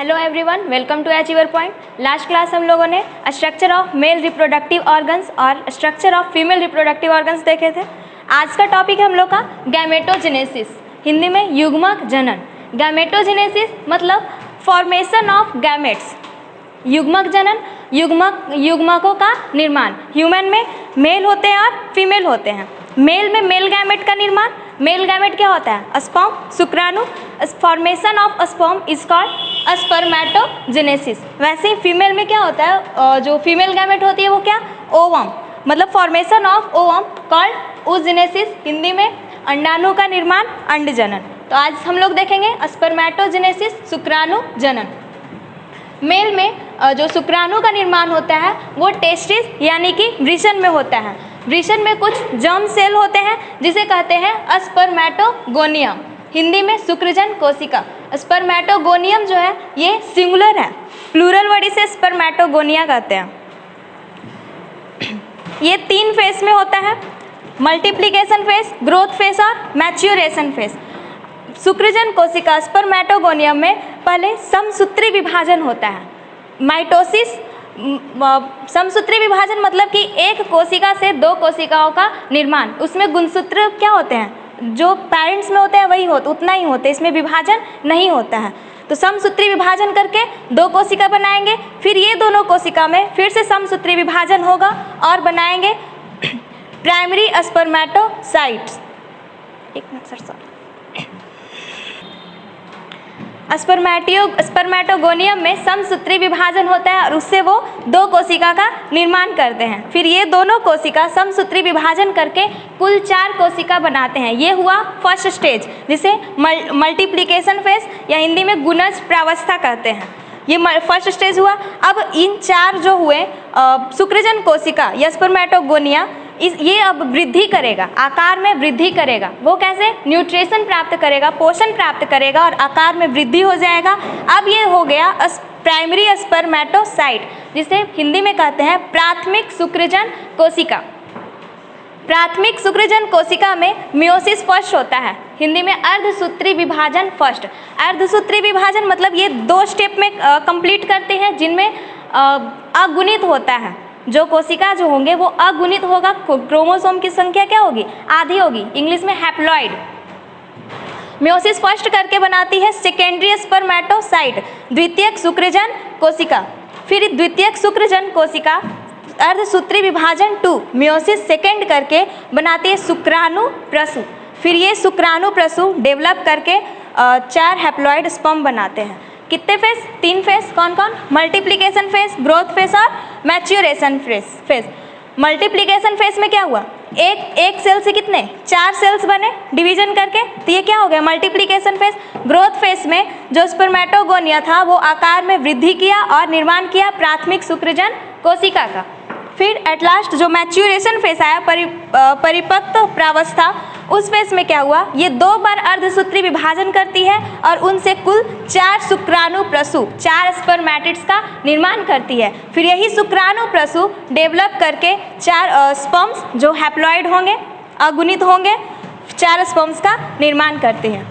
Hello everyone, welcome to achiever point. Last class हम लोगों ने structure of male reproductive organs और structure of female reproductive organs देखे थे। आज का टॉपिक है हम लोग का गैमेटोजेनेसिस, हिंदी में युग्मक जनन। गैमेटोजेनेसिस मतलब फॉर्मेशन ऑफ गैमेट्स, युग्मक जनन, युग्मकों का निर्माण। ह्यूमन में मेल होते हैं और फीमेल होते हैं। मेल में मेल गैमेट का निर्माण। मेल गैमेट क्या होता है? स्पर्म, शुक्राणु। Formation of sperm is called spermatogenesis. वैसे ही फीमेल में क्या होता है? जो फीमेल गैमेट होती है वो क्या? ओवम, मतलब formation of ovum called oogenesis। Hindi में अंडाणु का निर्माण, अंड जनन। तो आज हम लोग देखेंगे स्पर्मेटोजेनेसिस, शुक्राणु जनन। मेल में जो शुक्राणु का निर्माण होता है वो टेस्टिस यानी कि वृषण में होता है। वृषण में कुछ जर्म सेल होते हैं जिसे कहते हैं स्पर्मेटोगोनियम, हिंदी में शुक्रजन कोशिका। स्पर्मेटोगोनियम जो है ये सिंगुलर है, प्लूरल वर्ड इसे स्पर्मेटोगोनिया कहते हैं। ये 3 फेज में होता है, मल्टीप्लिकेशन फेज, ग्रोथ फेज और मैच्योरेशन फेज। शुक्रजन कोशिका स्पर्मेटोगोनियम में पहले समसूत्री विभाजन होता है, माइटोसिस। समसूत्री विभाजन मतलब कि एक कोशिका से 2 कोशिकाओं का निर्माण। उसमें गुणसूत्र क्या होते हैं? जो पेरेंट्स में होते हैं वही होते, उतना ही होते, इसमें विभाजन नहीं होता है। तो समसूत्री विभाजन करके 2 कोशिका बनाएंगे, फिर ये दोनों कोशिका में फिर से समसूत्री विभाजन होगा और बनाएंगे प्राइमरी स्पर्मेटोसाइट्स। एक मिनट सर, सॉरी। स्पर्मेटोगोनियम में समसूत्री विभाजन होता है और उससे वो 2 कोशिका का निर्माण करते हैं। फिर ये दोनों कोशिका समसूत्री विभाजन करके कुल 4 कोशिका बनाते हैं। ये हुआ फर्स्ट स्टेज, जिसे मल्टीप्लिकेशन फेज या हिंदी में गुणज प्रावस्था कहते हैं। ये फर्स्ट स्टेज हुआ। अब इन 4 जो हुए शुक्रजन कोशिका या स्पर्मेटोगोनिया, ये अब वृद्धि करेगा, आकार में वृद्धि करेगा। वो कैसे? न्यूट्रिशन प्राप्त करेगा, पोषण प्राप्त करेगा और आकार में वृद्धि हो जाएगा। अब ये हो गया प्राइमरी स्पर्मेटोसाइट, जिसे हिंदी में कहते हैं प्राथमिक शुक्रजन कोशिका। प्राथमिक शुक्रजन कोशिका में मियोसिस फर्स्ट होता है, हिंदी में अर्धसूत्री विभाजन फर्स्ट। अर्धसूत्री विभाजन मतलब ये 2 स्टेप में कंप्लीट करते हैं, जिनमें अगुणित होता है। जो कोशिका जो होंगे वो अगुणित होगा, क्रोमोसोम की संख्या क्या होगी? आधी होगी, इंग्लिश में हैप्लॉइड। मियोसिस फर्स्ट करके बनाती है सेकेंडरी स्पर्मेटोसाइट, द्वितीयक शुक्रजन कोशिका। फिर द्वितीयक शुक्रजन कोशिका अर्धसूत्री विभाजन 2 मियोसिस सेकेंड करके बनाती है शुक्राणु प्रसु। फिर ये शुक्राणु प्रसु डेवलप करके 4 हैप्लॉइड स्पर्म बनाते हैं। कितने फेज? 3 फेज। कौन कौन? मल्टीप्लिकेशन फेज, ग्रोथ फेज और मैच्योरेशन फेज। मल्टीप्लिकेशन फेज में क्या हुआ? एक सेल से कितने? 4 सेल्स बने डिवीजन करके, तो ये क्या हो गया? Multiplication phase. ग्रोथ फेज में जो स्पर्मेटोगोनिया था वो आकार में वृद्धि किया और निर्माण किया प्राथमिक शुक्रजन कोशिका का। फिर एट लास्ट जो मैच्योरेशन फेज आया, परिपक्व प्रावस्था, उस फेज में क्या हुआ? ये 2 बार अर्धसूत्री विभाजन करती है और उनसे कुल 4 शुक्राणु प्रसु, 4 स्पर्मेटिड्स का निर्माण करती है। फिर यही शुक्राणु प्रसु डेवलप करके 4 स्पर्म्स जो हैप्लॉइड होंगे, अगुणित होंगे, 4 स्पर्म्स का निर्माण करते हैं।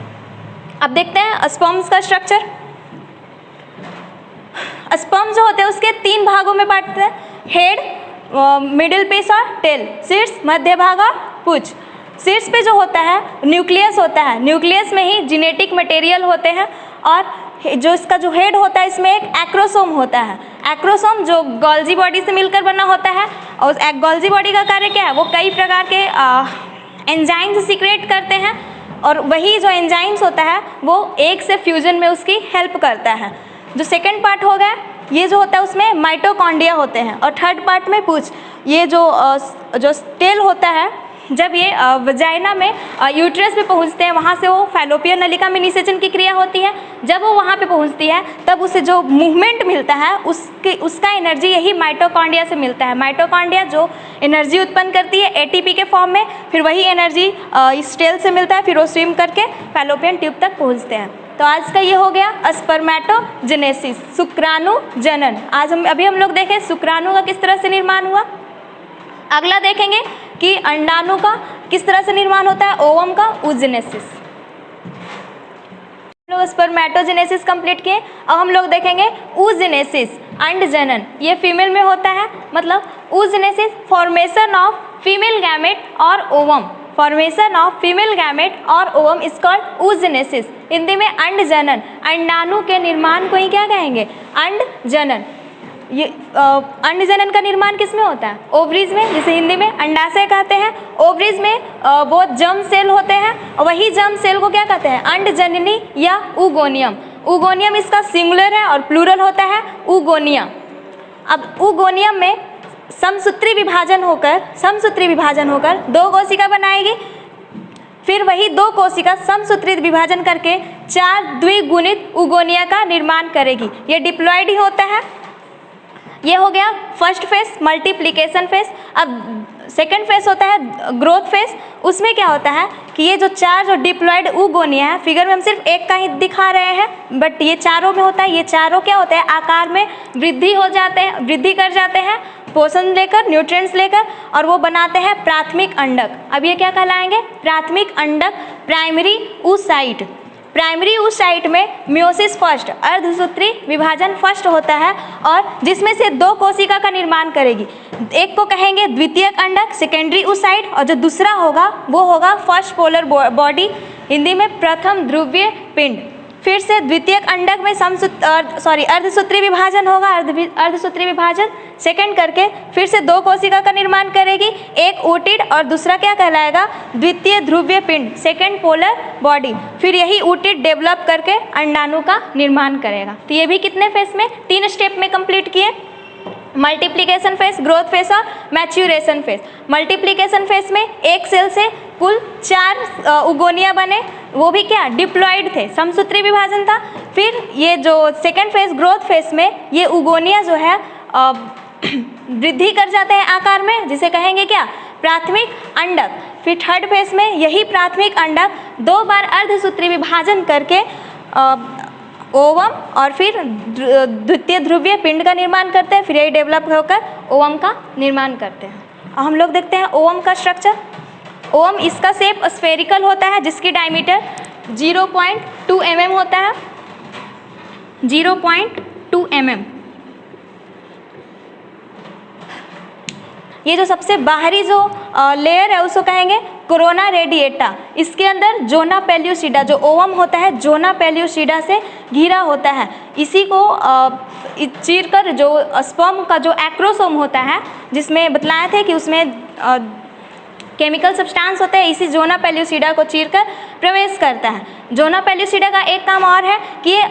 अब देखते हैं स्पर्म्स का स्ट्रक्चर। स्पर्म जो होते हैं उसके 3 भागों में बांटते हैं, हेड, मिडिल पीस और टेल। शीर्ष, मध्य भाग और पूंछ। शीर्ष पे जो होता है न्यूक्लियस होता है, न्यूक्लियस में ही जेनेटिक मटेरियल होते हैं। और जो इसका जो हेड होता है इसमें एक एक्रोसोम होता है। एक्रोसोम जो गोल्जी बॉडी से मिलकर बना होता है, और गोल्जी बॉडी का कार्य क्या है? वो कई प्रकार के एंजाइम्स सीक्रेट करते हैं और वही जो एंजाइम्स होता है वो एक से फ्यूजन में उसकी हेल्प करता है। जो सेकेंड पार्ट हो गया, ये जो होता है उसमें माइटोकॉन्ड्रिया होते हैं। और थर्ड पार्ट में पूछ, ये जो टेल होता है, जब ये वजाइना में यूट्रस पे पहुंचते हैं, वहाँ से वो फैलोपियन नलिका में निषेचन की क्रिया होती है। जब वो वहाँ पे पहुँचती है तब उसे जो मूवमेंट मिलता है उसका एनर्जी यही माइटोकॉन्ड्रिया से मिलता है। माइटोकॉन्ड्रिया जो एनर्जी उत्पन्न करती है एटीपी के फॉर्म में, फिर वही एनर्जी इस टेल से मिलता है, फिर वो स्विम करके फैलोपियन ट्यूब तक पहुँचते हैं। तो आज का ये हो गया स्पर्मेटोजेनेसिस, शुक्राणु जनन। अभी हम लोग देखें शुक्राणु का किस तरह से निर्माण हुआ। अगला देखेंगे कि अंडाणु का किस तरह से निर्माण होता है, ओवम का oogenesis। स्पर्मेटोजेनेसिस कंप्लीट किए। अब हम लोग देखेंगे oogenesis, अंड जनन। ये फीमेल में होता है, मतलब oogenesis formation of female gamete और ovum. Formation of female gamete और ovum is called oogenesis। Hindi में अंड जनन, अंडाणु के निर्माण को ही क्या कहेंगे? अंड जनन। ये अंड जनन का निर्माण किस में होता है? ओवरीज में, जिसे हिंदी में अंडाशय कहते हैं। ओवरीज में वो जर्म सेल होते हैं, वही जर्म सेल को क्या कहते हैं? अंड जननी या ऊगोनियम। ऊगोनियम इसका सिंगुलर है और प्लूरल होता है ऊगोनिया। अब ऊगोनियम में समसूत्री विभाजन होकर दो कोशिका बनाएगी, फिर वही दो कोशिका समसूत्री विभाजन करके 4 द्विगुणित ऊगोनिया का निर्माण करेगी। ये डिप्लॉयड ही होता है। ये हो गया फर्स्ट फेज, मल्टीप्लिकेशन फेज। अब सेकेंड फेज होता है ग्रोथ फेज। उसमें क्या होता है कि ये जो 4 जो डिप्लॉयड ऊगोनिया है, फिगर में हम सिर्फ एक का ही दिखा रहे हैं, बट ये चारों में होता है। ये चारों क्या होते हैं? आकार में वृद्धि कर जाते हैं पोषण लेकर, न्यूट्रिएंट्स लेकर, और वो बनाते हैं प्राथमिक अंडक। अब ये क्या कहलाएंगे? प्राथमिक अंडक, प्राइमरी oocyte। प्राइमरी oocyte में मियोसिस फर्स्ट, अर्धसूत्री विभाजन फर्स्ट होता है, और जिसमें से 2 कोशिका का निर्माण करेगी। एक को कहेंगे द्वितीयक अंडक, सेकेंडरी oocyte, और जो दूसरा होगा वो होगा फर्स्ट पोलर बॉडी, हिंदी में प्रथम ध्रुवीय पिंड। फिर से द्वितीयक अंडक में अर्धसूत्री विभाजन होगा, अर्धसूत्री विभाजन सेकंड करके फिर से 2 कोशिका का निर्माण करेगी, एक oocyte और दूसरा क्या कहलाएगा? द्वितीय ध्रुवीय पिंड, सेकंड पोलर बॉडी। फिर यही oocyte डेवलप करके अंडाणु का निर्माण करेगा। तो ये भी कितने फेज में? 3 स्टेप में कंप्लीट किए। मल्टीप्लिकेशन फेज, ग्रोथ फेज और मैच्यूरेशन फेज। मल्टीप्लिकेशन फेज में एक सेल से कुल 4 ऊगोनिया बने, वो भी क्या? डिप्लॉयड थे, समसूत्री विभाजन था। फिर ये जो सेकेंड फेज ग्रोथ फेज में ये ऊगोनिया जो है वृद्धि कर जाते हैं आकार में, जिसे कहेंगे क्या? प्राथमिक अंडक। फिर थर्ड फेज में यही प्राथमिक अंडक 2 बार अर्धसूत्री विभाजन करके ओवम और फिर द्वितीय ध्रुवीय पिंड का निर्माण करते हैं। फिर यही डेवलप होकर ओवम का निर्माण करते हैं। अब हम लोग देखते हैं ओवम का स्ट्रक्चर। ओवम इसका शेप स्फेरिकल होता है, जिसकी डायमीटर 0.2 mm होता है, 0.2 mm। ये जो सबसे बाहरी जो लेयर है उसको कहेंगे कोरोना रेडिएटा। इसके अंदर जोना पेल्यूसिडा, जो ओवम होता है जोना पेल्यूसिडा से घिरा होता है। इसी को चीर कर जो स्पर्म का जो एक्रोसोम होता है, जिसमें बतलाए थे कि उसमें केमिकल सब्सटेंस होते हैं, इसी जोना पेल्यूसिडा को चीर कर प्रवेश करता है। जोना पेल्यूसिडा का एक काम और है कि ये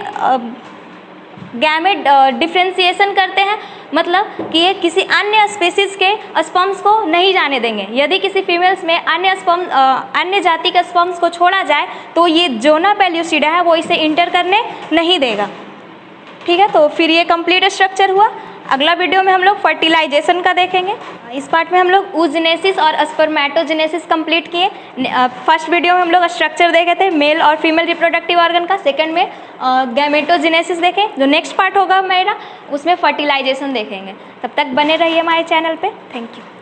गैमेट डिफ्रेंसिएशन करते हैं, मतलब कि ये किसी अन्य स्पीसीज के स्पर्म्स को नहीं जाने देंगे। यदि किसी फीमेल्स में अन्य जाति के स्पर्म्स को छोड़ा जाए तो ये जोना पेल्यूसिडा है वो इसे इंटर करने नहीं देगा। ठीक है, तो फिर ये कंप्लीट स्ट्रक्चर हुआ। अगला वीडियो में हम लोग फर्टिलाइजेशन का देखेंगे। इस पार्ट में हम लोग oogenesis और स्पर्मेटोजेनेसिस कंप्लीट किए। फर्स्ट वीडियो में हम लोग स्ट्रक्चर देखे थे मेल और फीमेल रिप्रोडक्टिव ऑर्गन का। सेकंड में गैमेटोजेनेसिस देखें। जो नेक्स्ट पार्ट होगा मेरा उसमें फर्टिलाइजेशन देखेंगे। तब तक बने रहिए हमारे चैनल पे। Thank you.